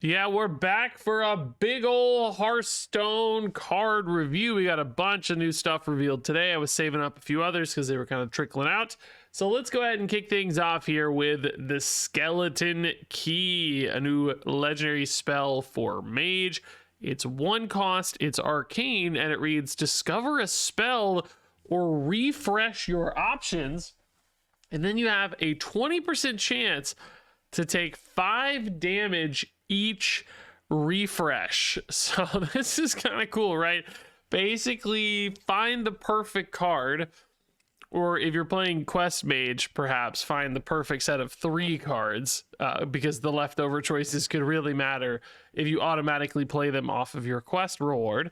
Yeah, we're back for a big ol' Hearthstone card review. We got a bunch of new stuff revealed today. I was saving up a few others because they were kind of trickling out. So let's go ahead and kick things off here with the Skeleton Key, a new legendary spell for Mage. It's 1 cost, it's arcane, and it reads, discover a spell or refresh your options. And then you have a 20% chance to take 5 damage each refresh. So this is kind of cool, right? Basically, find the perfect card, or if you're playing Quest Mage, perhaps find the perfect set of 3 cards, because the leftover choices could really matter if you automatically play them off of your quest reward.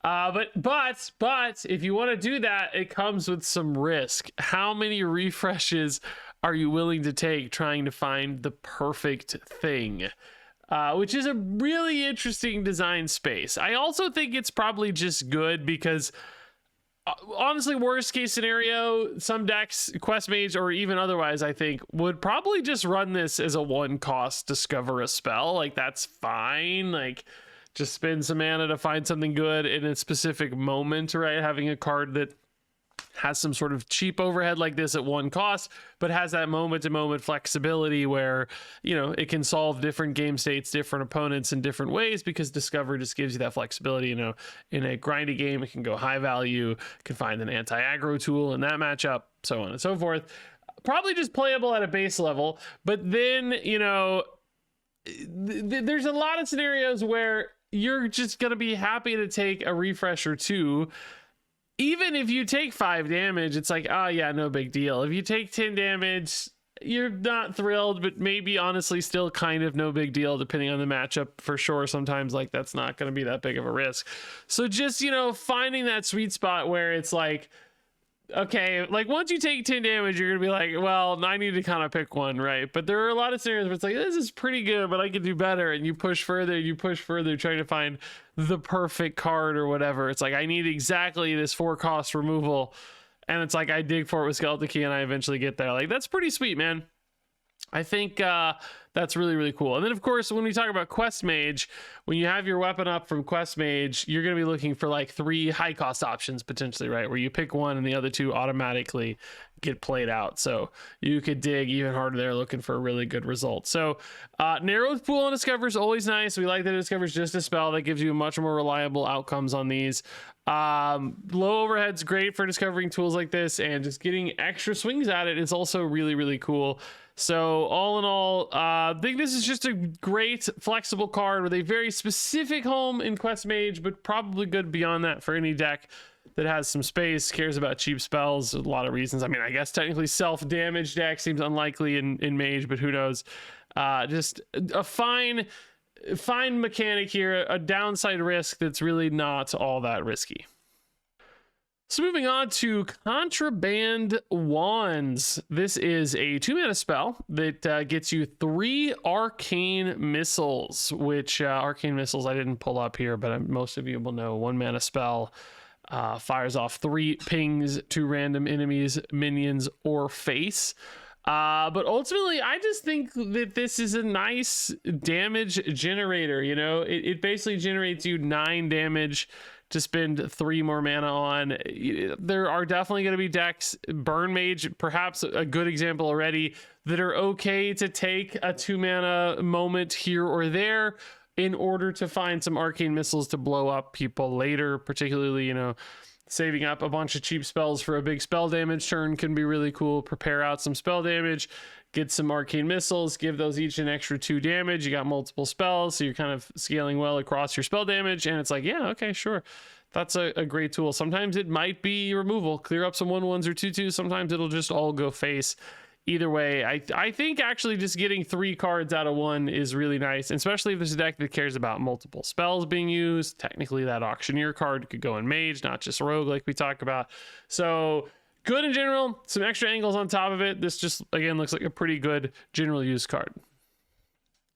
But if you want to do that, it comes with some risk. How many refreshes are you willing to take trying to find the perfect thing? Which is a really interesting design space. I also think it's probably just good because honestly, worst case scenario, some decks, Quest Mage or even otherwise, I think would probably just run this as a 1 cost discover a spell. Like, that's fine. Like, just spend some mana to find something good in a specific moment, right? Having a card that has some sort of cheap overhead like this at 1 cost, but has that moment to moment flexibility where, you know, it can solve different game states, different opponents in different ways, because Discover just gives you that flexibility. You know, in a grindy game, it can go high value, can find an anti-aggro tool in that matchup, so on and so forth. Probably just playable at a base level, but then, you know, there's a lot of scenarios where you're just going to be happy to take a refresh or 2. Even if you take 5 damage, it's like, oh yeah, no big deal. If you take 10 damage, you're not thrilled, but maybe honestly still kind of no big deal depending on the matchup. For sure, sometimes like that's not going to be that big of a risk. So just, you know, finding that sweet spot where it's like, okay, like once you take 10 damage, you're gonna be like, well, I need to kind of pick one, right? But there are a lot of scenarios where it's like, this is pretty good, but I could do better. And you push further, trying to find the perfect card or whatever. It's like, I need exactly this 4 cost removal. And it's like, I dig for it with Skeleton Key and I eventually get there. Like, that's pretty sweet, man. I think that's really, really cool. And then, of course, when we talk about Quest Mage, when you have your weapon up from Quest Mage, you're going to be looking for like 3 high-cost options potentially, right? Where you pick one and the other 2 automatically get played out. So you could dig even harder there looking for a really good result. So narrow pool on Discover is always nice. We like that it discovers just a spell that gives you much more reliable outcomes on these. Low overhead's great for discovering tools like this, and just getting extra swings at it is also really, really cool. So all in all, I think this is just a great flexible card with a very specific home in Quest Mage, but probably good beyond that for any deck that has some space, cares about cheap spells. A lot of reasons. I mean, I guess technically self-damage deck seems unlikely in Mage, but who knows? Just a fine mechanic here, a downside risk that's really not all that risky. So moving on to Contraband Wands. This is a 2-mana spell that gets you 3 arcane missiles, which arcane missiles I didn't pull up here, but most of you will know 1-mana spell. Fires off 3 pings to random enemies, minions, or face. But ultimately, I just think that this is a nice damage generator. You know, it basically generates you 9 damage to spend 3 more mana on. There are definitely going to be decks, Burn Mage, perhaps a good example already, that are okay to take a 2 mana moment here or there in order to find some arcane missiles to blow up people later. Particularly, you know, saving up a bunch of cheap spells for a big spell damage turn can be really cool. Prepare out some spell damage, get some arcane missiles, give those each an extra 2 damage. You got multiple spells, so you're kind of scaling well across your spell damage. And it's like, yeah, okay, sure. That's a great tool. Sometimes it might be removal, clear up some 1/1s or 2/2s. Sometimes it'll just all go face. Either way, I think actually just getting 3 cards out of 1 is really nice, especially if there's a deck that cares about multiple spells being used. Technically, that Auctioneer card could go in Mage, not just Rogue like we talked about. So good in general, some extra angles on top of it. This just, again, looks like a pretty good general use card. All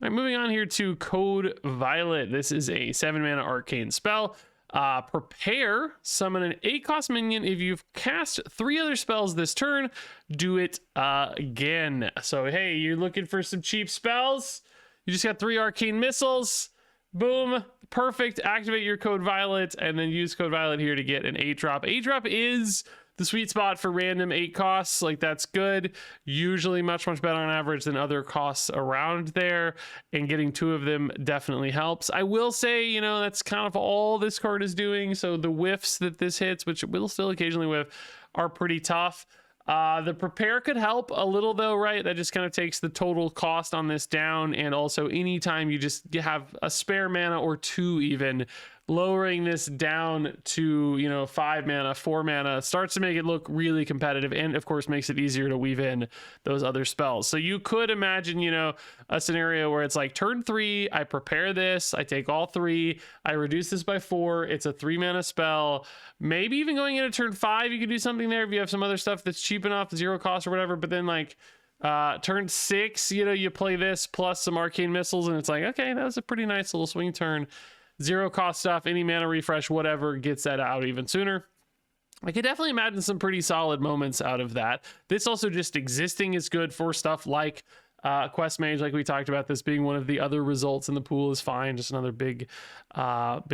right, moving on here to Code Violet. This is a 7-mana arcane spell. Prepare, summon an 8-cost minion. If you've cast 3 other spells this turn, do it again. So hey, you're looking for some cheap spells? You just got 3 arcane missiles. Boom, perfect. Activate your code Violet and then use code Violet here to get an 8-drop. 8-drop is the sweet spot for random 8 costs. Like, that's good. Usually much better on average than other costs around there, and getting 2 of them definitely helps. I will say, you know, that's kind of all this card is doing. So the whiffs that this hits, which it will still occasionally whiff, are pretty tough. The prepare could help a little though, right? That just kind of takes the total cost on this down. And also anytime you just have a spare mana or 2 even, lowering this down to, you know, 5 mana, 4 mana starts to make it look really competitive, and of course makes it easier to weave in those other spells. So you could imagine, you know, a scenario where it's like turn 3, I prepare this, I take all 3, I reduce this by 4, it's a 3 mana spell. Maybe even going into turn 5 you could do something there if you have some other stuff that's cheap enough, 0 cost or whatever. But then like turn 6, you know, you play this plus some arcane missiles and it's like, okay, that was a pretty nice little swing turn. 0 cost stuff, any mana refresh, whatever, gets that out even sooner. I could definitely imagine some pretty solid moments out of that. This also just existing is good for stuff like Quest Mage, like we talked about. This being one of the other results in the pool is fine. Just another big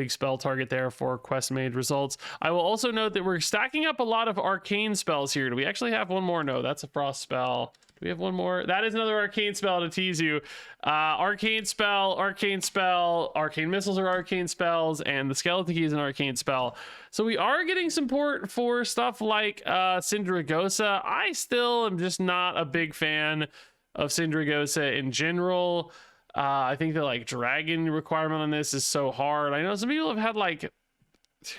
spell target there for Quest Mage results. I will also note that we're stacking up a lot of arcane spells here. Do we actually have one more? No, that's a frost spell. Do we have one more? That is another arcane spell to tease you. Arcane spell, arcane missiles are arcane spells, and the skeleton key is an arcane spell. So we are getting support for stuff like Syndragosa. I still am just not a big fan of Syndragosa in general. I think the like dragon requirement on this is so hard. I know some people have had like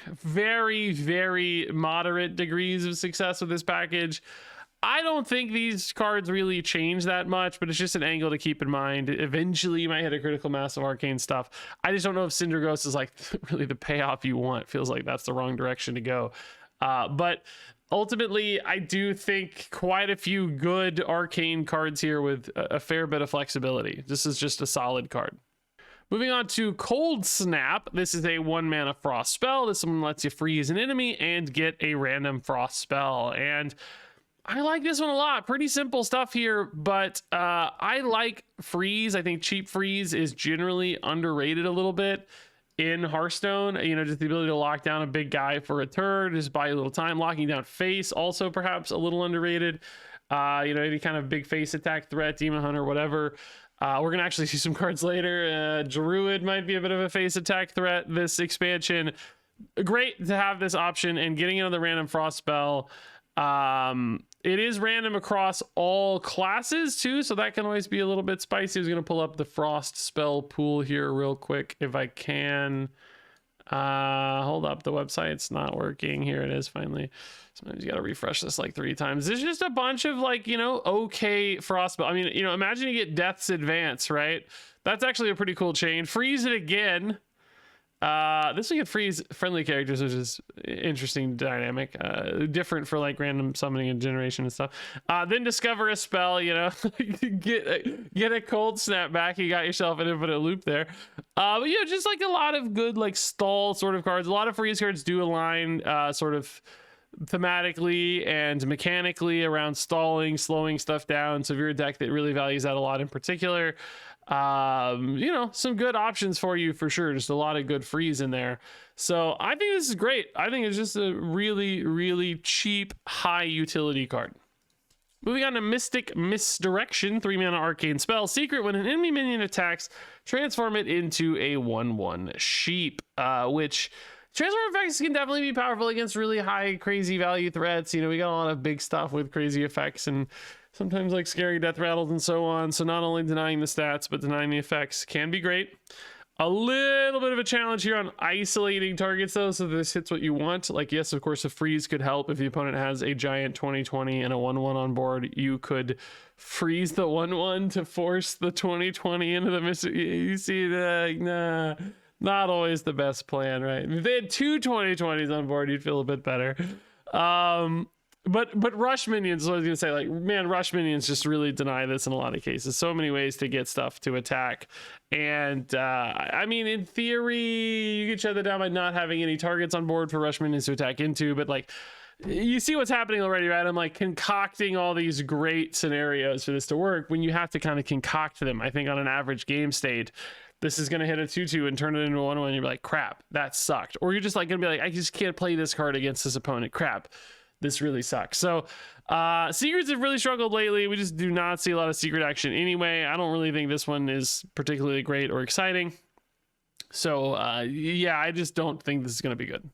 very moderate degrees of success with this package. I don't think these cards really change that much, but it's just an angle to keep in mind. Eventually you might hit a critical mass of arcane stuff. I just don't know if Syndragosa is like really the payoff you want. Feels like that's the wrong direction to go. But ultimately, I do think quite a few good arcane cards here with a fair bit of flexibility. This is just a solid card. Moving on to Cold Snap. This is a 1 mana frost spell. This one lets you freeze an enemy and get a random frost spell. And I like this one a lot. Pretty simple stuff here, but I like freeze. I think cheap freeze is generally underrated a little bit in Hearthstone. You know, just the ability to lock down a big guy for a turn, just buy a little time. Locking down face, also perhaps a little underrated. You know, any kind of big face attack threat, Demon Hunter, whatever. We're going to actually see some cards later. Druid might be a bit of a face attack threat this expansion. Great to have this option, and getting another random frost spell. It is random across all classes too, so that can always be a little bit spicy. I was going to pull up the frost spell pool here real quick if I can. Hold up, the website's not working. Here it is finally. Sometimes you got to refresh this like 3 times. There's just a bunch of like, you know, okay frost spell. I mean, you know, imagine you get Death's Advance, right? That's actually a pretty cool change. Freeze it again. This will get freeze friendly characters, which is interesting dynamic, different for like random summoning and generation and stuff. Then discover a spell, you know, get a cold snap back. You got yourself an infinite loop there. But yeah, just like a lot of good like stall sort of cards. A lot of freeze cards do align sort of thematically and mechanically around stalling, slowing stuff down. So if you're a deck that really values that a lot in particular, you know, some good options for you for sure. Just a lot of good freeze in there. So I think this is great. I think it's just a really cheap, high utility card. Moving on to Mystic Misdirection, 3 mana arcane spell. Secret: when an enemy minion attacks, transform it into a 1/1 sheep, which transform effects can definitely be powerful against really high, crazy value threats. You know, we got a lot of big stuff with crazy effects and sometimes like scary death rattles and so on. So not only denying the stats, but denying the effects can be great. A little bit of a challenge here on isolating targets though, so this hits what you want. Like, yes, of course, a freeze could help. If the opponent has a giant 20/20 and a 1/1 on board, you could freeze the 1/1 to force the 20/20 into the miss. You see that? Nah, not always the best plan, right? If they had 2 20/20s on board, you'd feel a bit better. But rush minions, I was gonna say, like, man, rush minions just really deny this in a lot of cases. So many ways to get stuff to attack. And I mean, in theory, you could shut that down by not having any targets on board for rush minions to attack into, but like, you see what's happening already, right? I'm like concocting all these great scenarios for this to work when you have to kind of concoct them. I think on an average game state, this is going to hit a 2/2 and turn it into a 1/1. You're like, crap, that sucked. Or you're just like going to be like, I just can't play this card against this opponent. Crap, this really sucks. So secrets have really struggled lately. We just do not see a lot of secret action anyway. I don't really think this one is particularly great or exciting. So yeah, I just don't think this is going to be good.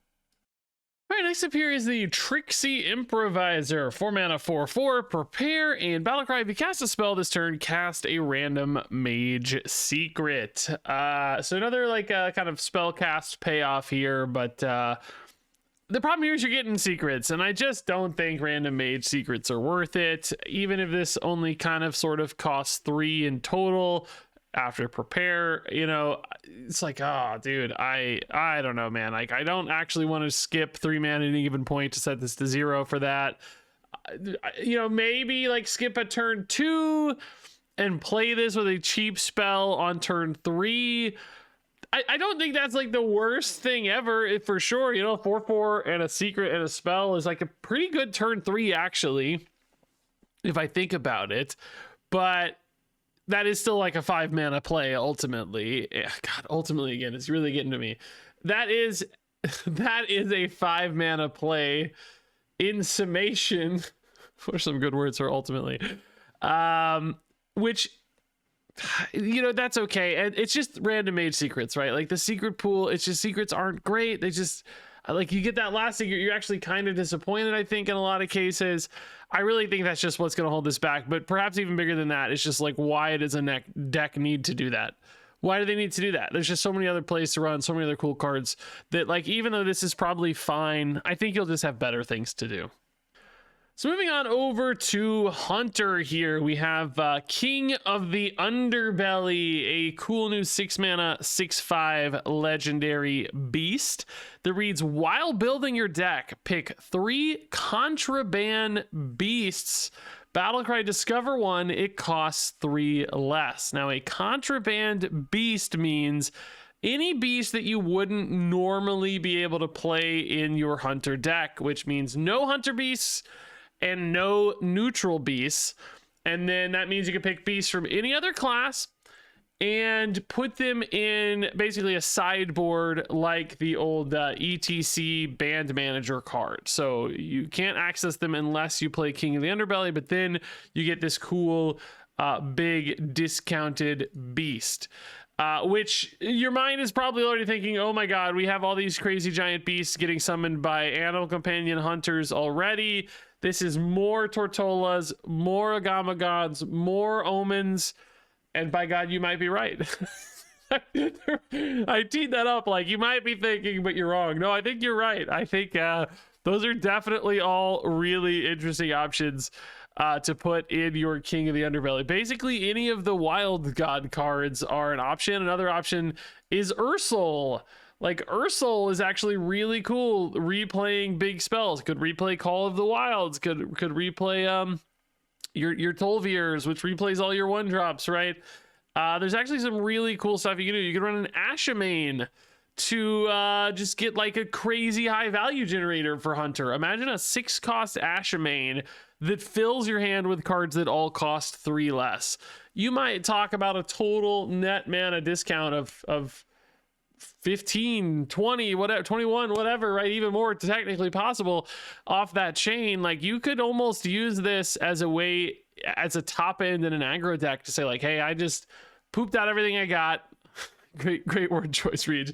All right, next up here is the Tricksy Improviser. 4 mana, 4/4, prepare, and battlecry. If you cast a spell this turn, cast a random mage secret. So another like kind of spell cast payoff here, but the problem here is you're getting secrets, and I just don't think random mage secrets are worth it. Even if this only kind of sort of costs 3 in total after prepare, you know, it's like, oh dude, I don't know, man. Like, I don't actually want to skip 3 mana at any given point to set this to 0 for that. You know, maybe like skip a turn 2 and play this with a cheap spell on turn 3. I don't think that's like the worst thing ever, for sure. You know, 4/4 and a secret and a spell is like a pretty good turn 3 actually, if I think about it. But that is still like a 5 mana play ultimately. God, ultimately again, it's really getting to me. That is a 5 mana play in summation. For some good words for ultimately. Which, you know, that's okay. And it's just random mage secrets, right? Like the secret pool, it's just secrets aren't great. They just, like, you get that last secret, you're actually kind of disappointed, I think, in a lot of cases. I really think that's just what's going to hold this back. But perhaps even bigger than that, it's just like, why does a deck need to do that? Why do they need to do that? There's just so many other plays to run, so many other cool cards that, like, even though this is probably fine, I think you'll just have better things to do. So moving on over to Hunter here, we have King of the Underbelly, a cool new 6 mana, 6/5 legendary beast that reads, while building your deck, pick 3 contraband beasts. Battlecry, discover 1, it costs 3 less. Now, a contraband beast means any beast that you wouldn't normally be able to play in your Hunter deck, which means no Hunter beasts and no neutral beasts. And then that means you can pick beasts from any other class and put them in basically a sideboard like the old ETC band manager card. So you can't access them unless you play King of the Underbelly, but then you get this cool big discounted beast. Which your mind is probably already thinking, oh my god, we have all these crazy giant beasts getting summoned by Animal Companion hunters already. This is more Tortolas, more Agama Gods, more Omens, and by God, you might be right. I teed that up like you might be thinking, but you're wrong. No, I think you're right. I think those are definitely all really interesting options to put in your King of the Underbelly. Basically, any of the Wild God cards are an option. Another option is Ursul. Like, Ursul is actually really cool, replaying big spells. Could replay Call of the Wilds, could replay your Tolviers, which replays all your 1-drops, right? There's actually some really cool stuff you can do. You can run an Ashamain to just get like a crazy high value generator for Hunter. Imagine a 6-cost Ashamain that fills your hand with cards that all cost 3 less. You might talk about a total net mana discount of 15, 20, whatever, 21, whatever, right? Even more technically possible off that chain. Like, you could almost use this as a way, as a top end in an aggro deck to say like, hey, I just pooped out everything I got. Great word choice, Reed.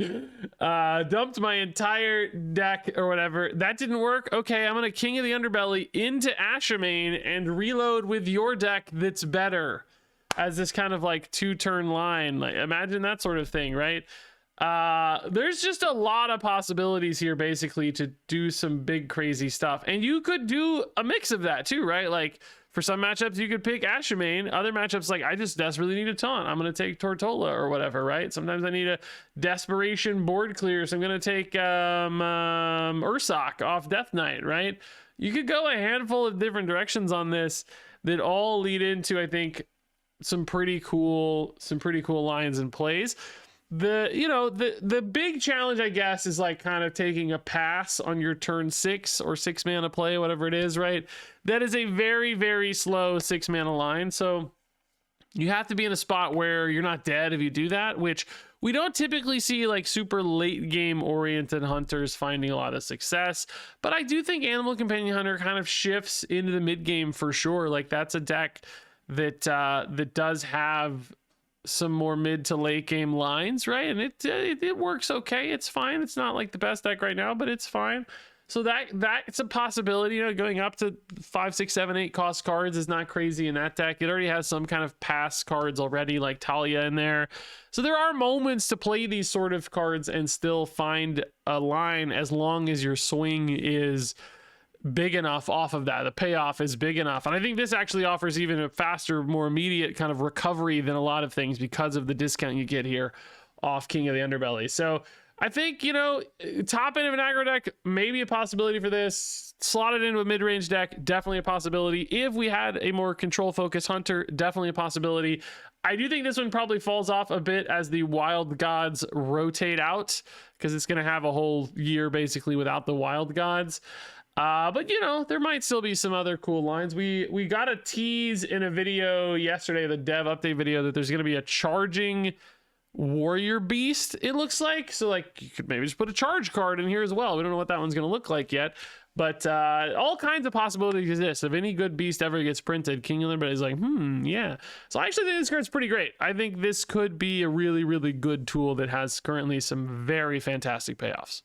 Dumped my entire deck or whatever. That didn't work. Okay, I'm gonna King of the Underbelly into Ashamain and reload with your deck that's better as this kind of like 2-turn line. Like, imagine that sort of thing, right? There's just a lot of possibilities here basically to do some big crazy stuff, and you could do a mix of that too, right? Like, for some matchups you could pick Ashamain, other matchups like I just desperately need a taunt, I'm gonna take Tortola or whatever, right? Sometimes I need a desperation board clear, so I'm gonna take Ursoc off Death Knight, right? You could go a handful of different directions on this that all lead into, I think, some pretty cool lines and plays. the big challenge, I guess, is like kind of taking a pass on your turn 6 or 6 mana play, whatever it is, right? That is a very, very slow 6 mana line. So you have to be in a spot where you're not dead if you do that, which we don't typically see like super late game oriented hunters finding a lot of success. But I do think Animal Companion Hunter kind of shifts into the mid game for sure. Like that's a deck that that does have some more mid to late game lines, right? And it works okay. It's fine. It's not like the best deck right now, but it's fine. So that's a possibility. You know, going up to 5, 6, 7, 8 cost cards is not crazy in that deck. It already has some kind of pass cards already, like Talia in there. So there are moments to play these sort of cards and still find a line as long as your swing is big enough off of that. The payoff is big enough. And I think this actually offers even a faster, more immediate kind of recovery than a lot of things because of the discount you get here off King of the Underbelly. So I think, you know, top end of an aggro deck, maybe a possibility for this. Slotted into a mid-range deck, definitely a possibility. If we had a more control-focused hunter, definitely a possibility. I do think this one probably falls off a bit as the Wild Gods rotate out, because it's going to have a whole year basically without the Wild Gods. But, you know, there might still be some other cool lines. We got a tease in a video yesterday, the dev update video, that there's going to be a charging warrior beast, it looks like. So like you could maybe just put a charge card in here as well. We don't know what that one's going to look like yet, but all kinds of possibilities exist. If any good beast ever gets printed, King of Liberty is like, yeah. So I actually think this card's pretty great. I think this could be a really, really good tool that has currently some very fantastic payoffs.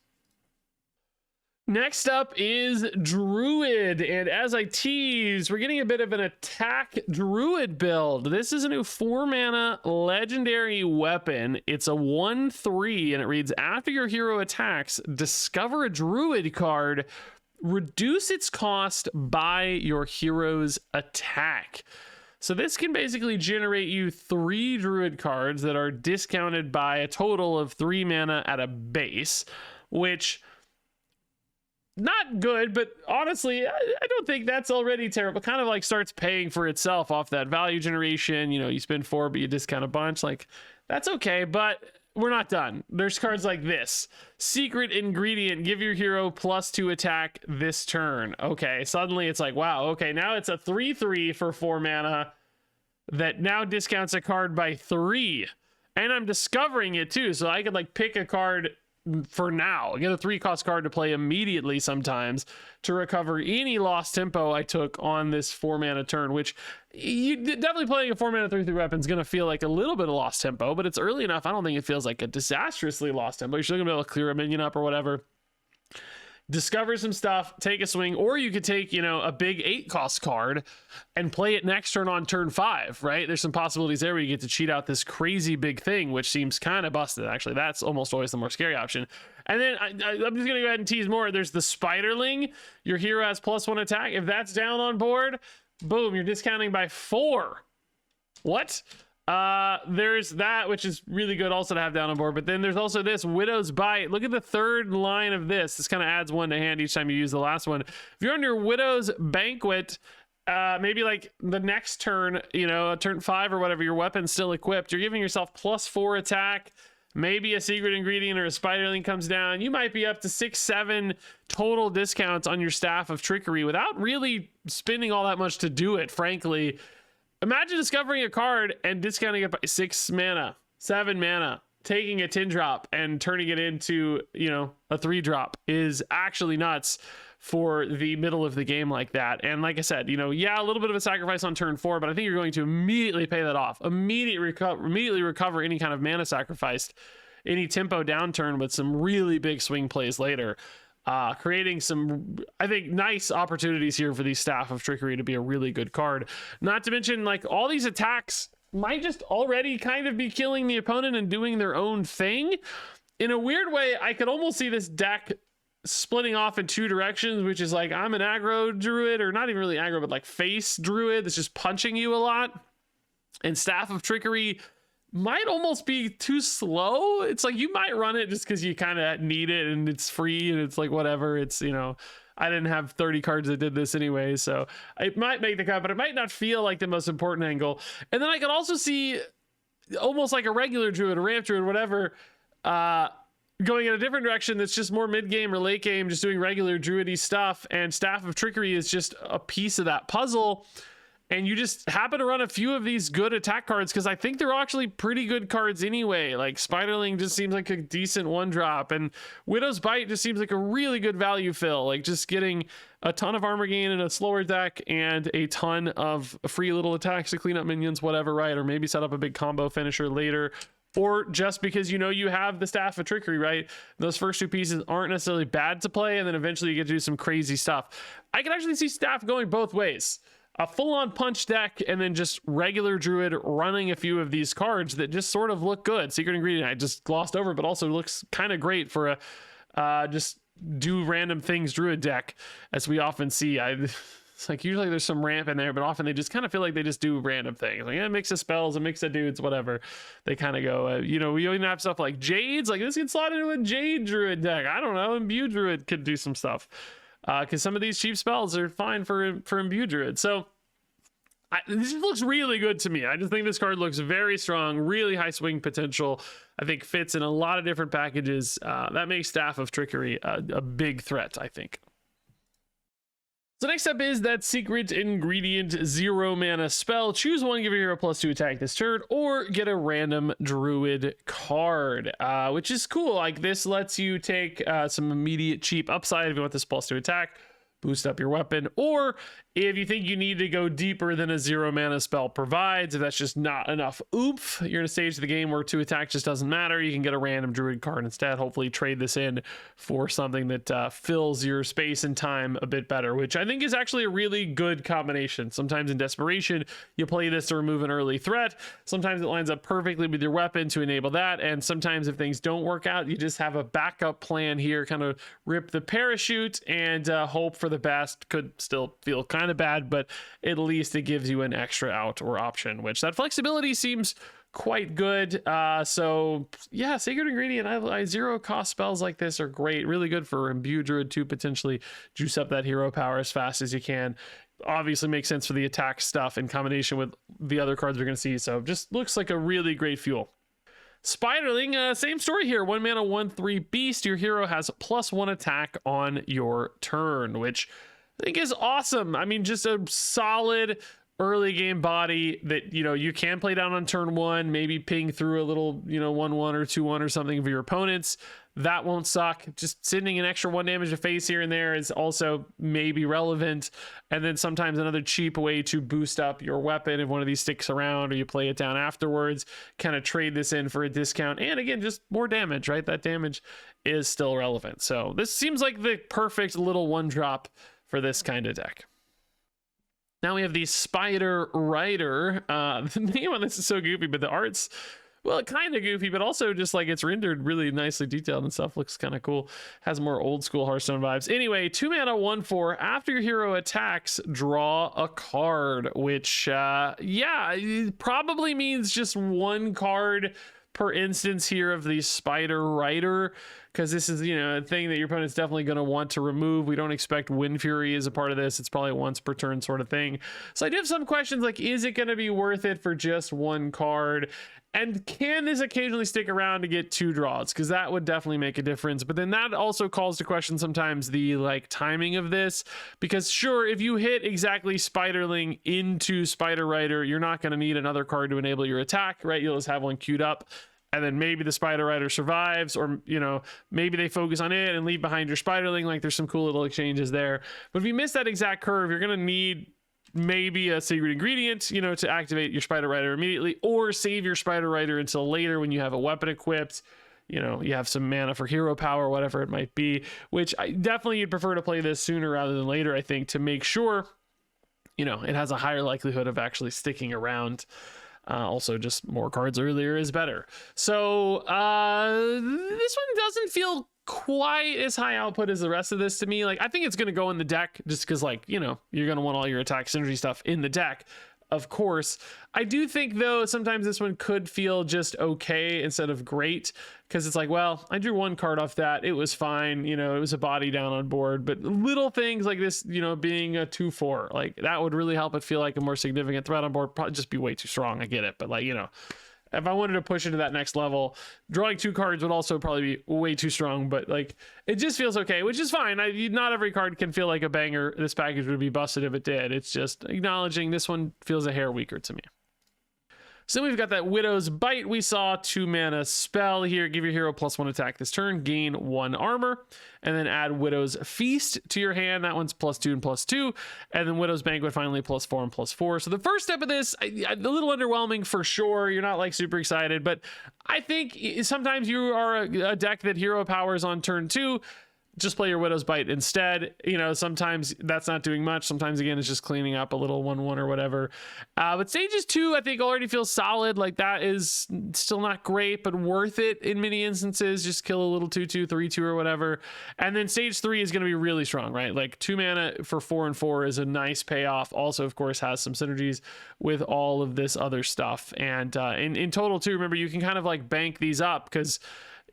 Next up is Druid, and as I teased, we're getting a bit of an attack Druid build. This is a new 4-mana legendary weapon. It's a 1/3, and it reads, after your hero attacks, discover a Druid card, reduce its cost by your hero's attack. So this can basically generate you 3 Druid cards that are discounted by a total of 3 mana at a base, which... not good, but honestly, I don't think that's already terrible. Kind of like starts paying for itself off that value generation. You know, you spend 4, but you discount a bunch. Like, that's okay, but we're not done. There's cards like this. Secret ingredient, give your hero +2 attack this turn. Okay, suddenly it's like, wow, okay, now it's a 3/3 for 4 mana that now discounts a card by 3. And I'm discovering it too, so I could like pick a card for now, get a 3-cost card to play immediately sometimes to recover any lost tempo I took on this 4-mana turn, which you definitely playing a 4-mana 3/3 weapon is going to feel like a little bit of lost tempo, but it's early enough. I don't think it feels like a disastrously lost tempo. You're still going to be able to clear a minion up or whatever. Discover some stuff, take a swing, or you could take, you know, a big 8-cost card and play it next turn on turn 5, right? There's some possibilities there where you get to cheat out this crazy big thing, which seems kind of busted, actually. That's almost always the more scary option. And then I'm just going to go ahead and tease more. There's the Spiderling. Your hero has +1 attack. If that's down on board, boom, you're discounting by 4. What? There's that, which is really good also to have down on board, but then there's also this Widow's Bite. Look at the third line of this kind of adds 1 to hand each time you use the last one. If you're on your Widow's Banquet, maybe like the next turn, you know, turn 5 or whatever, your weapon's still equipped, you're giving yourself +4 attack, maybe a secret ingredient or a Spiderling comes down, you might be up to 6, 7 total discounts on your Staff of Trickery without really spending all that much to do it, frankly. Imagine discovering a card and discounting it by 6 mana, 7 mana, taking a 10 drop and turning it into, you know, a 3 drop is actually nuts for the middle of the game like that. And like I said, you know, yeah, a little bit of a sacrifice on turn 4, but I think you're going to immediately pay that off, immediately recover any kind of mana sacrificed, any tempo downturn with some really big swing plays later. Creating some, I think, nice opportunities here for the Staff of Trickery to be a really good card. Not to mention, like, all these attacks might just already kind of be killing the opponent and doing their own thing. In a weird way, I could almost see this deck splitting off in 2 directions, which is like, I'm an aggro druid, or not even really aggro, but like face druid that's just punching you a lot. And Staff of Trickery might almost be too slow. It's like you might run it just because you kind of need it and it's free and it's like whatever. It's, you know, I didn't have 30 cards that did this anyway, so it might make the cut, but it might not feel like the most important angle. And then I could also see almost like a regular druid, a ramp druid, whatever, going in a different direction that's just more mid-game or late game, just doing regular druidy stuff, and Staff of Trickery is just a piece of that puzzle. And you just happen to run a few of these good attack cards because I think they're actually pretty good cards anyway. Like Spiderling just seems like a decent one drop, and Widow's Bite just seems like a really good value fill. Like just getting a ton of armor gain in a slower deck and a ton of free little attacks to clean up minions, whatever, right? Or maybe set up a big combo finisher later. Or just because you know you have the Staff of Trickery, right? Those first two pieces aren't necessarily bad to play, and then eventually you get to do some crazy stuff. I can actually see Staff going both ways. A full-on punch deck and then just regular druid running a few of these cards that just sort of look good. Secret Ingredient I just glossed over, but also looks kind of great for a just do random things druid deck, as we often see. It's like usually there's some ramp in there, but often they just kind of feel like they just do random things. Like, yeah, a mix of spells, a mix of dudes, whatever. They kind of go, you know, we even have stuff like Jades. Like this can slot into a Jade druid deck. I don't know. Imbue druid could do some stuff. Because some of these cheap spells are fine for Imbue druid. So this looks really good to me. I just think this card looks very strong, really high swing potential. I think fits in a lot of different packages. That makes Staff of Trickery a big threat, I think. So next up is that Secret Ingredient 0 mana spell. Choose one, give your hero +2 attack this turn, or get a random druid card, which is cool. Like this lets you take some immediate cheap upside if you want this +2 attack, boost up your weapon, or if you think you need to go deeper than a 0 mana spell provides, if that's just not enough oomph, you're in a stage of the game where 2 attack just doesn't matter, you can get a random druid card instead. Hopefully trade this in for something that fills your space and time a bit better, which I think is actually a really good combination. Sometimes in desperation, you play this to remove an early threat. Sometimes it lines up perfectly with your weapon to enable that, and sometimes if things don't work out, you just have a backup plan here, kind of rip the parachute and hope for the best. Could still feel kind of bad, but at least it gives you an extra out or option, which that flexibility seems quite good. So yeah, Sacred Ingredient, I 0 cost spells like this are great, really good for Imbue Druid to potentially juice up that hero power as fast as you can. Obviously makes sense for the attack stuff in combination with the other cards we're going to see, so just looks like a really great fuel. Spiderling, same story here. 1 mana, 1/3 beast. Your hero has +1 attack on your turn, which I think is awesome. I mean, just a solid early game body that, you know, you can play down on turn 1, maybe ping through a little, you know, 1/1 or 2/1 or something for your opponents. That won't suck. Just sending an extra 1 damage to face here and there is also maybe relevant. And then sometimes another cheap way to boost up your weapon if one of these sticks around or you play it down afterwards, kind of trade this in for a discount. And again, just more damage, right? That damage is still relevant. So this seems like the perfect little one drop for this kind of deck. Now we have the Spider Rider. The name on this is so goofy, but the art's, well, kind of goofy, but also just like it's rendered really nicely detailed and stuff. Looks kind of cool. Has more old school Hearthstone vibes. Anyway, 2 mana, 1/4. After your hero attacks, draw a card, which, yeah, it probably means just 1 card per instance here of the Spider Rider, because this is, you know, a thing that your opponent's definitely going to want to remove. We don't expect Wind Fury as a part of this. It's probably once per turn sort of thing. So I do have some questions like, is it going to be worth it for just 1 card? And can this occasionally stick around to get 2 draws? Because that would definitely make a difference. But then that also calls to question sometimes the like timing of this. Because sure, if you hit exactly Spiderling into Spider Rider, you're not going to need another card to enable your attack, right? You'll just have one queued up. And then maybe the Spider Rider survives, or, you know, maybe they focus on it and leave behind your Spiderling. Like there's some cool little exchanges there. But if you miss that exact curve, you're going to need maybe a Secret Ingredient, you know, to activate your Spider Rider immediately, or save your Spider Rider until later when you have a weapon equipped. You know, you have some mana for hero power, whatever it might be, which I definitely you'd prefer to play this sooner rather than later, I think, to make sure, you know, it has a higher likelihood of actually sticking around. Also, just more cards earlier is better. So this one doesn't feel quite as high output as the rest of this to me. Like, I think it's going to go in the deck just because, like, you know, you're going to want all your attack synergy stuff in the deck, of course. I do think, though, sometimes this one could feel just okay instead of great, because it's like, well, I drew 1 card off that. It was fine. You know, it was a body down on board. But little things like this, you know, being a 2/4, like that would really help it feel like a more significant threat on board. Probably just be way too strong. I get it. But, like, you know, if I wanted to push into that next level, drawing 2 cards would also probably be way too strong, but like it just feels okay, which is fine. Not every card can feel like a banger. This package would be busted if it did. It's just acknowledging this one feels a hair weaker to me. So then we've got that Widow's Bite. We saw 2 mana spell here. Give your hero +1 attack this turn, gain 1 armor, and then add Widow's Feast to your hand. That one's +2 and +2. And then Widow's Banquet finally +4 and +4. So the first step of this, a little underwhelming for sure. You're not like super excited, but I think sometimes you are a deck that hero powers on turn 2. Just play your Widow's Bite instead. You know, sometimes that's not doing much. Sometimes, again, it's just cleaning up a little 1/1 or whatever. But Stages 2, I think, already feels solid. Like, that is still not great, but worth it in many instances. Just kill a little 2/2, 3/2 or whatever. And then Stage 3 is going to be really strong, right? Like, 2 mana for 4 and 4 is a nice payoff. Also, of course, has some synergies with all of this other stuff. And in total, too, remember, you can kind of, like, bank these up because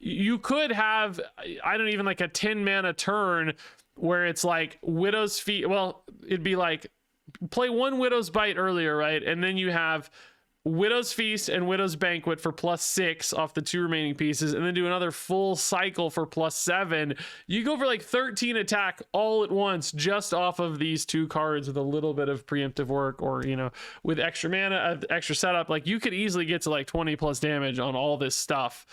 you could have, I don't even like a 10 mana turn where it's like Widow's Feast. Well, it'd be like play 1 Widow's Bite earlier, right? And then you have Widow's Feast and Widow's Banquet for +6 off the 2 remaining pieces, and then do another full cycle for +7. You go for like 13 attack all at once just off of these 2 cards with a little bit of preemptive work, or, you know, with extra mana, extra setup. Like, you could easily get to like 20+ damage on all this stuff.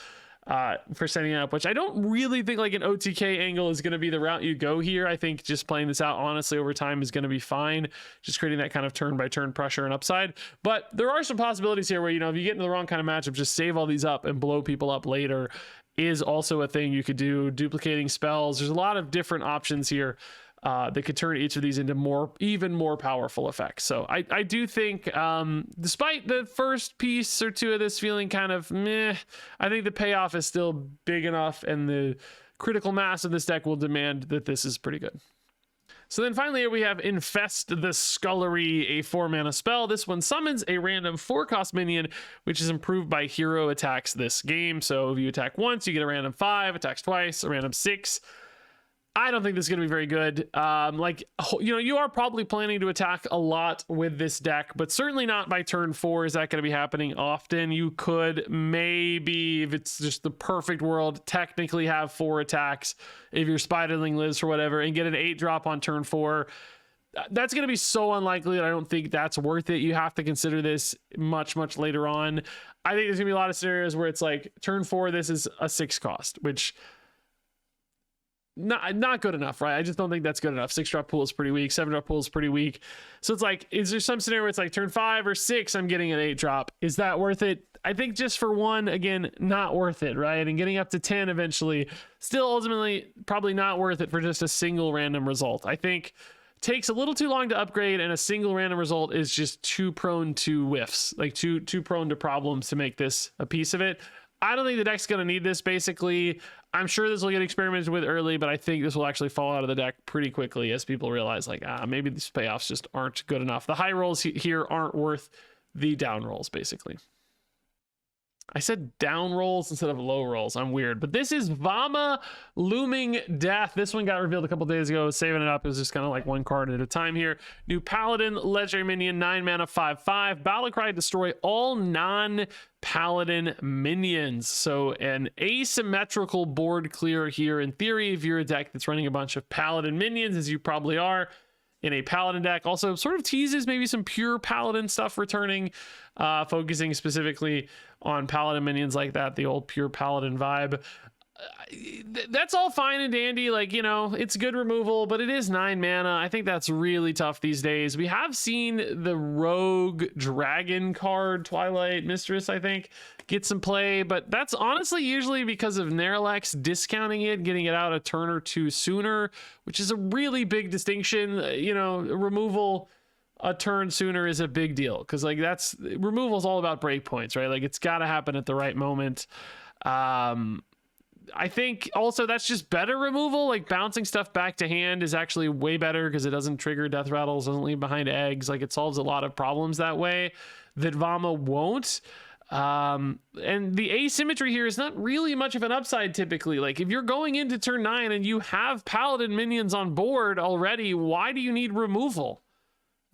For setting up, which I don't really think like an OTK angle is going to be the route you go here. I think just playing this out honestly over time is going to be fine, just creating that kind of turn by turn pressure and upside. But there are some possibilities here where, you know, if you get into the wrong kind of matchup, just save all these up and blow people up later is also a thing you could do. Duplicating spells, there's a lot of different options here that could turn each of these into even more powerful effects. So I do think, despite the first piece or 2 of this feeling kind of meh, I think the payoff is still big enough, and the critical mass of this deck will demand that this is pretty good. So then finally here we have Infest the Scullery, a 4 mana spell. This one summons a random 4-cost minion, which is improved by hero attacks this game. So if you attack once, you get a random 5, attacks twice, a random 6. I don't think this is going to be very good. Like, you know, you are probably planning to attack a lot with this deck, but certainly not by turn 4 is that going to be happening often. You could maybe, if it's just the perfect world, technically have 4 attacks if your Spiderling lives or whatever, and get an 8-drop on turn 4. That's going to be so unlikely that I don't think that's worth it. You have to consider this much, much later on. I think there's going to be a lot of scenarios where it's like turn 4, this is a 6 cost, which not good enough, right? I just don't think that's good enough. 6-drop pool is pretty weak. 7-drop pool is pretty weak. So it's like, is there some scenario where it's like turn 5 or 6, I'm getting an 8-drop? Is that worth it? I think just for 1, again, not worth it, right? And getting up to 10 eventually, still ultimately probably not worth it for just a single random result. I think takes a little too long to upgrade, and a single random result is just too prone to whiffs, like too prone to problems to make this a piece of it. I don't think the deck's going to need this, basically. I'm sure this will get experimented with early, but I think this will actually fall out of the deck pretty quickly as people realize, like, maybe these payoffs just aren't good enough. The high rolls here aren't worth the down rolls, basically. I said down rolls instead of low rolls. I'm weird. But this is Vama Looming Death. This one got revealed a couple days ago. Saving it up. It was just kind of like 1 card at a time here. New Paladin, legendary minion, 9 mana, 5/5. Battlecry, destroy all non-Paladin minions. So an asymmetrical board clear here. In theory, if you're a deck that's running a bunch of Paladin minions, as you probably are, in a Paladin deck, also sort of teases maybe some pure Paladin stuff returning, focusing specifically on Paladin minions like that, the old pure Paladin vibe. That's all fine and dandy, like, you know, it's good removal, but it is 9 mana. I think that's really tough these days. We have seen the Rogue Dragon card, Twilight Mistress, I think, get some play, but that's honestly usually because of Nerlex discounting it, getting it out a turn or 2 sooner, which is a really big distinction. You know, removal a turn sooner is a big deal, because like that's removal is all about breakpoints, right? Like it's got to happen at the right moment. I think also that's just better removal. Like bouncing stuff back to hand is actually way better because it doesn't trigger death rattles, doesn't leave behind eggs. Like it solves a lot of problems that way that Vama won't. And the asymmetry here is not really much of an upside typically. Like if you're going into turn 9 and you have Paladin minions on board already, why do you need removal?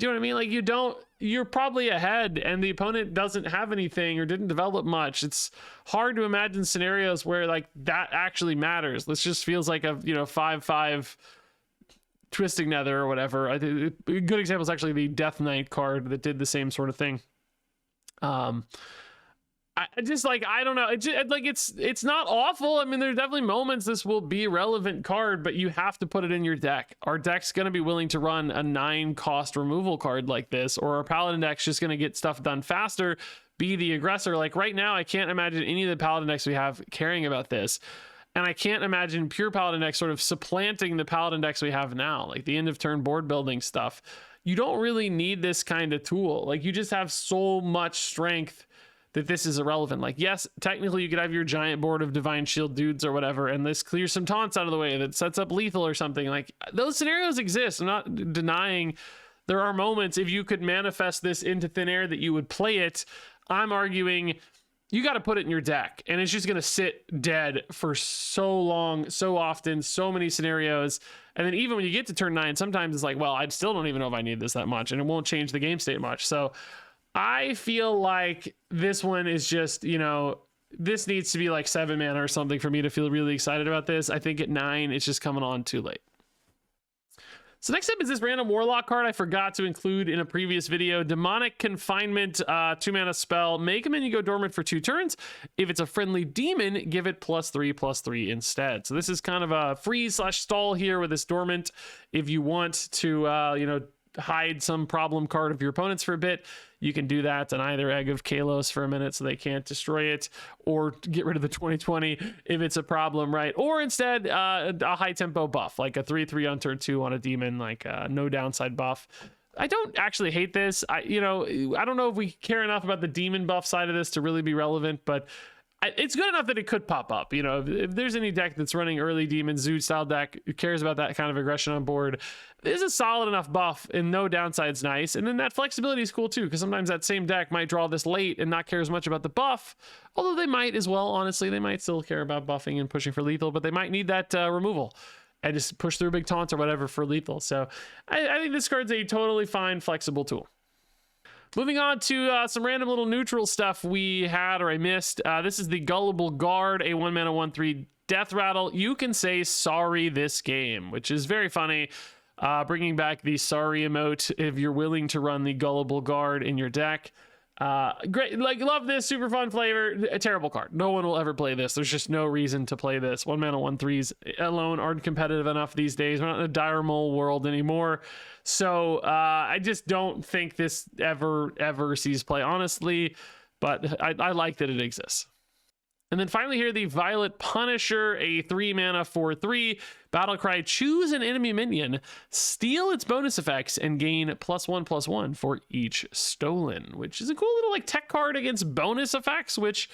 Do you know what I mean? Like you're probably ahead and the opponent doesn't have anything or didn't develop much. It's hard to imagine scenarios where like that actually matters. This just feels like a, 5/5 Twisting Nether or whatever. I think a good example is actually the Death Knight card that did the same sort of thing. I just like, I don't know. It's not awful. I mean, there's definitely moments this will be a relevant card, but you have to put it in your deck. Our deck's going to be willing to run a 9-cost removal card like this, or our Paladin deck's just going to get stuff done faster, be the aggressor. Like right now, I can't imagine any of the Paladin decks we have caring about this. And I can't imagine pure Paladin decks sort of supplanting the Paladin decks we have now, like the end of turn board building stuff. You don't really need this kind of tool. Like you just have so much strength that this is irrelevant. Like, yes, technically you could have your giant board of Divine Shield dudes or whatever, and this clears some taunts out of the way that sets up lethal or something. Like, those scenarios exist. I'm not denying there are moments if you could manifest this into thin air that you would play it. I'm arguing you got to put it in your deck, and it's just going to sit dead for so long, so often, so many scenarios. And then even when you get to turn 9, sometimes it's like, well, I still don't even know if I need this that much, and it won't change the game state much. So I feel like this one is just, this needs to be like 7 mana or something for me to feel really excited about this. I think at 9, it's just coming on too late. So next up is this random Warlock card I forgot to include in a previous video. Demonic Confinement, 2 mana spell. Make a minion go dormant for 2 turns. If it's a friendly demon, give it +3/+3 instead. So this is kind of a freeze/stall here with this dormant. If you want to, hide some problem card of your opponents for a bit, you can do that on either Egg of Kalos for a minute so they can't destroy it, or get rid of the 20/20 if it's a problem, right? Or instead a high tempo buff, like a 3/3 on turn 2 on a demon, like no downside buff. I don't actually hate this. I don't know if we care enough about the demon buff side of this to really be relevant, but it's good enough that it could pop up. If there's any deck that's running early demon Zood style deck who cares about that kind of aggression on board, this is a solid enough buff and no downside's nice. And then that flexibility is cool too, because sometimes that same deck might draw this late and not care as much about the buff, although they might as well. Honestly, they might still care about buffing and pushing for lethal, but they might need that removal and just push through big taunts or whatever for lethal. So I think this card's a totally fine flexible tool. Moving on to some random little neutral stuff we had or I missed. This is the Gullible Guard, a 1 mana 1/3 death rattle. You can say sorry this game, which is very funny. Bringing back the sorry emote if you're willing to run the Gullible Guard in your deck. Great, like, love this, super fun flavor. A terrible card. No one will ever play this. There's just no reason to play this. 1 mana 1/3s alone aren't competitive enough these days. We're not in a dire mole world anymore. So I just don't think this ever sees play, honestly, but I like that it exists. And then finally here, the Violet Punisher, a 3 mana 4/3 battle cry. Choose an enemy minion, steal its bonus effects, and gain +1/+1 for each stolen, which is a cool little like tech card against bonus effects, which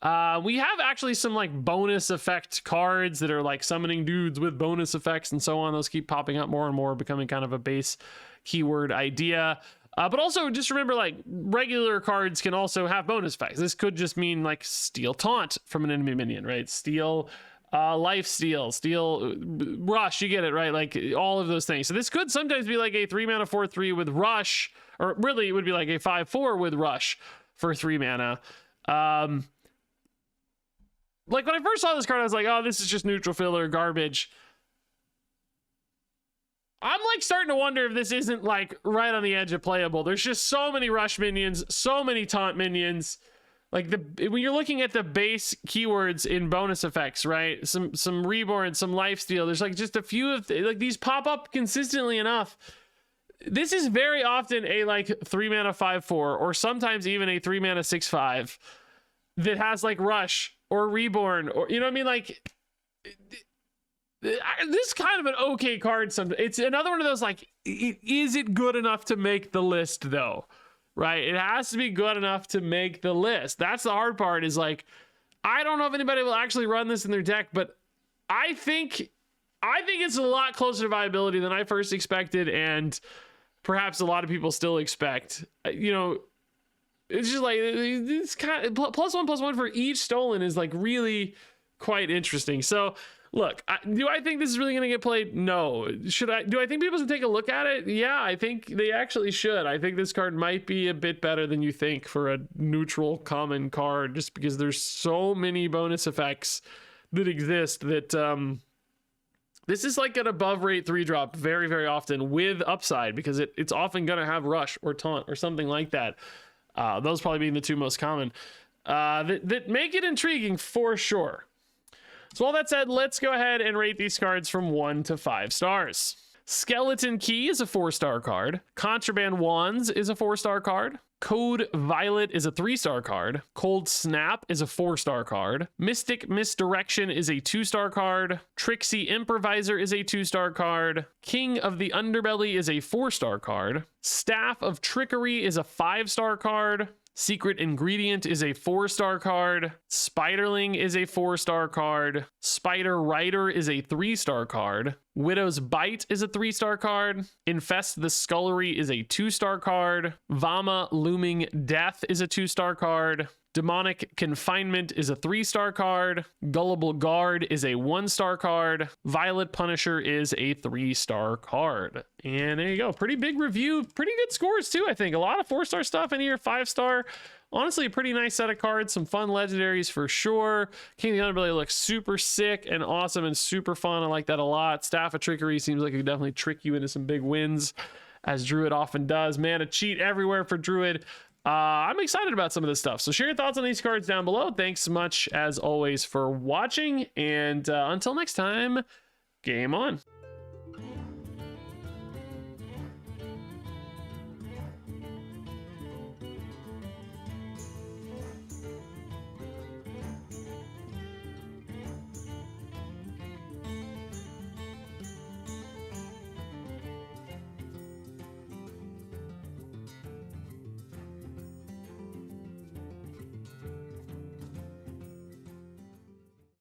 we have actually some like bonus effect cards that are like summoning dudes with bonus effects and so on. Those keep popping up more and more, becoming kind of a base keyword idea. But also just remember, like, regular cards can also have bonus effects. This could just mean like steal taunt from an enemy minion, right? Steal life steal, rush, you get it, right? Like all of those things. So this could sometimes be like a 3 mana 4/3 with rush, or really it would be like a 5/4 with rush for 3 mana. Like when I first saw this card, I was like, oh, this is just neutral filler garbage. I'm like starting to wonder if this isn't like right on the edge of playable. There's just so many rush minions, so many taunt minions. Like when you're looking at the base keywords in bonus effects, right? Some reborn, some lifesteal. There's like just a few of like these pop up consistently enough. This is very often a like 3 mana 5/4, or sometimes even a 3 mana 6/5 that has like rush or reborn, or you know what I mean? Like this is kind of an okay card. It's another one of those like, is it good enough to make the list though? Right? It has to be good enough to make the list. That's the hard part, is like, I don't know if anybody will actually run this in their deck, but I think it's a lot closer to viability than I first expected, and perhaps a lot of people still expect. It's just like, it's kind of +1/+1 for each stolen is like really quite interesting. So look, do I think this is really going to get played? No. Do I think people should take a look at it? Yeah, I think they actually should. I think this card might be a bit better than you think for a neutral common card, just because there's so many bonus effects that exist that this is like an above rate 3-drop very, very often with upside, because it's often going to have rush or taunt or something like that. Those probably being the two most common that make it intriguing for sure. So all that said, let's go ahead and rate these cards from 1 to 5 stars. Skeleton Key is a 4-star card. Contraband Wands is a 4-star card. Code Violet is a 3-star card. Cold Snap is a 4-star card. Mystic Misdirection is a 2-star card. Tricksy Improviser is a 2-star card. King of the Underbelly is a 4-star card. Staff of Trickery is a 5-star card. Secret Ingredient is a 4-star card. Spiderling is a 4-star card. Spider Rider is a 3-star card. Widow's Bite is a 3-star card. Infest the Scullery is a 2-star card. Vama Looming Death is a 2-star card. Demonic Confinement is a 3-star card. Gullible Guard is a 1-star card. Violet Punisher is a 3-star card. And there you go. Pretty big review. Pretty good scores too, I think. A lot of 4-star stuff in here. 5-star. Honestly, a pretty nice set of cards. Some fun legendaries for sure. King of the Underbelly looks super sick and awesome and super fun. I like that a lot. Staff of Trickery seems like it could definitely trick you into some big wins, as Druid often does. Man, a cheat everywhere for Druid. I'm excited about some of this stuff. So share your thoughts on these cards down below. Thanks so much, as always, for watching. And until next time, game on.